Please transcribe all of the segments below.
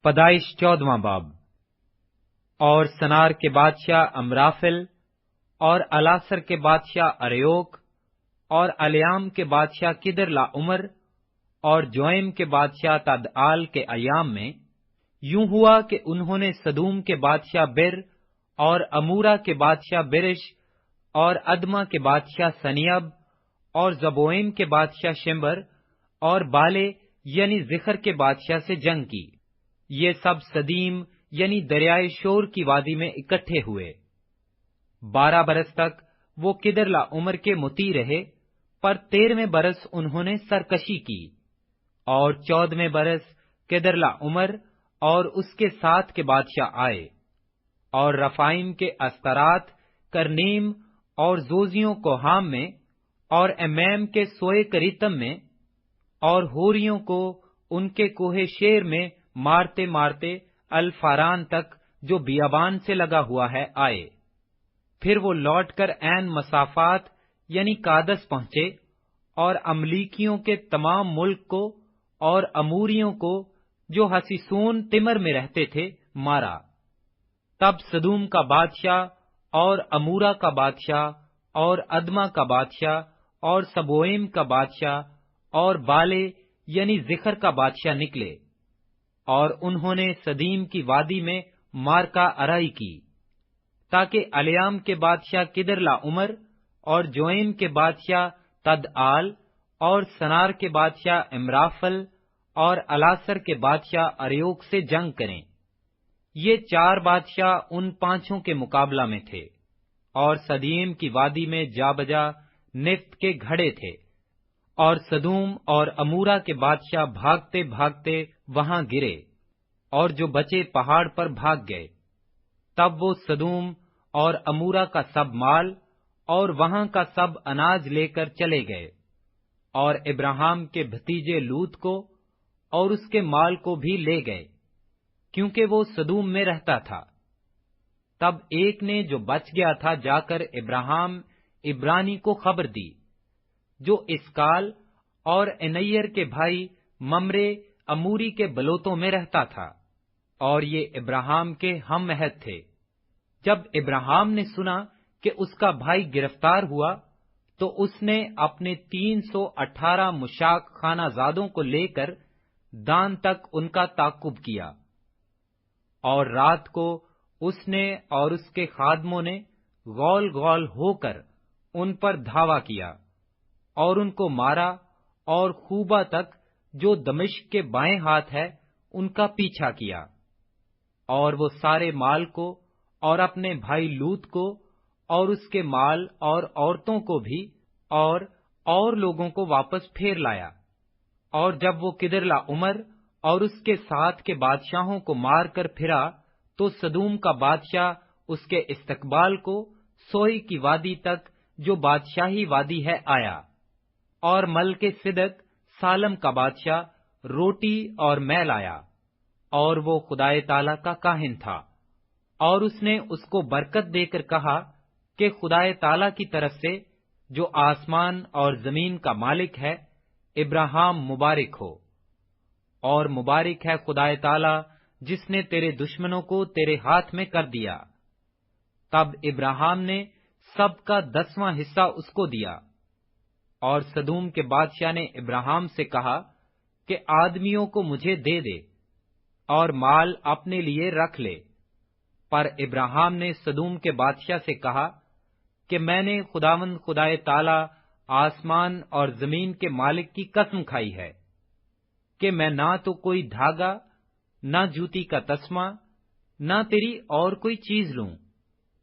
پیدائش 14واں باب۔ اور سنار کے بادشاہ امرافل اور الاثر کے بادشاہ اریوک اور الیام کے بادشاہ کدرلا عمر اور جوئم کے بادشاہ تدعال کے ایام میں یوں ہوا کہ انہوں نے سدوم کے بادشاہ بر اور امورا کے بادشاہ برش اور ادما کے بادشاہ سنیب اور زبوئم کے بادشاہ شمبر اور بالے یعنی زخر کے بادشاہ سے جنگ کی۔ یہ سب سدیم یعنی دریائے شور کی وادی میں اکٹھے ہوئے۔ 12 برس تک وہ کدرلا عمر کے مطیع رہے، پر 13ویں برس انہوں نے سرکشی کی۔ اور 14ویں برس کدرلا عمر اور اس کے ساتھ کے بادشاہ آئے، اور رفائم کے استرات کرنیم اور زوزیوں کو ہام میں اور امیم کے سوئے کریتم میں اور ہوریوں کو ان کے کوہ شیر میں مارتے مارتے الفاران تک جو بیابان سے لگا ہوا ہے آئے۔ پھر وہ لوٹ کر عین مسافات یعنی کادس پہنچے اور املیکیوں کے تمام ملک کو اور اموریوں کو جو حسیسون تمر میں رہتے تھے مارا۔ تب سدوم کا بادشاہ اور امورا کا بادشاہ اور ادما کا بادشاہ اور سبوئم کا بادشاہ اور بالے یعنی زخر کا بادشاہ نکلے، اور انہوں نے سدیم کی وادی میں مارکا ارائی کی، تاکہ الیام کے بادشاہ کدرلا عمر اور جوئم کے بادشاہ تدعال اور سنار کے بادشاہ امرافل اور الاثر کے بادشاہ اریوک سے جنگ کریں۔ یہ 4 بادشاہ ان 5 کے مقابلہ میں تھے، اور سدیم کی وادی میں جا بجا نفت کے گھڑے تھے، اور سدوم اور امورا کے بادشاہ بھاگتے بھاگتے وہاں گرے، اور جو بچے پہاڑ پر بھاگ گئے۔ تب وہ سدوم اور امورا کا سب مال اور وہاں کا سب اناج لے کر چلے گئے، اور ابراہیم کے بھتیجے لوط کو اور اس کے مال کو بھی لے گئے، کیونکہ وہ سدوم میں رہتا تھا۔ تب ایک نے جو بچ گیا تھا جا کر ابراہیم عبرانی کو خبر دی، جو اسکال اور انیر کے بھائی ممرے اموری کے بلوتوں میں رہتا تھا، اور یہ ابراہیم کے ہم عہد تھے۔ جب ابراہیم نے سنا کہ اس کا بھائی گرفتار ہوا، تو اس نے اپنے 318 مشاک خانہ زادوں کو لے کر دان تک ان کا تعقب کیا، اور رات کو اس نے اور اس کے خادموں نے غول غول ہو کر ان پر دھاوا کیا، اور ان کو مارا، اور خوبا تک جو دمشق کے بائیں ہاتھ ہے ان کا پیچھا کیا، اور وہ سارے مال کو اور اپنے بھائی لوط کو اور اس کے مال اور عورتوں کو بھی اور لوگوں کو واپس پھیر لایا۔ اور جب وہ کدرلا عمر اور اس کے ساتھ کے بادشاہوں کو مار کر پھرا، تو سدوم کا بادشاہ اس کے استقبال کو سوئی کی وادی تک جو بادشاہی وادی ہے آیا، اور ملک صدق سالم کا بادشاہ روٹی اور مے لایا، اور وہ خدائے تعالی کا کاہن تھا، اور اس نے اس کو برکت دے کر کہا کہ خدائے تعالی کی طرف سے جو آسمان اور زمین کا مالک ہے ابراہیم مبارک ہو، اور مبارک ہے خدائے تعالی جس نے تیرے دشمنوں کو تیرے ہاتھ میں کر دیا۔ تب ابراہیم نے سب کا 10واں حصہ اس کو دیا۔ اور سدوم کے بادشاہ نے ابراہیم سے کہا کہ آدمیوں کو مجھے دے دے اور مال اپنے لیے رکھ لے، پر ابراہیم نے سدوم کے بادشاہ سے کہا کہ میں نے خداوند خدائے تعالی آسمان اور زمین کے مالک کی قسم کھائی ہے کہ میں نہ تو کوئی دھاگا، نہ جوتی کا تسمہ، نہ تیری اور کوئی چیز لوں،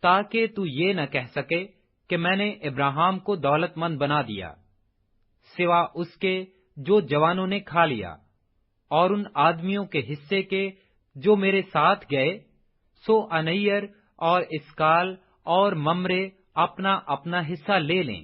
تاکہ تو یہ نہ کہہ سکے کہ میں نے ابراہیم کو دولت مند بنا دیا، سوا اس کے جو جوانوں نے کھا لیا، اور ان آدمیوں کے حصے کے جو میرے ساتھ گئے، سو انیر اور اسکال اور ممرے اپنا اپنا حصہ لے لیں۔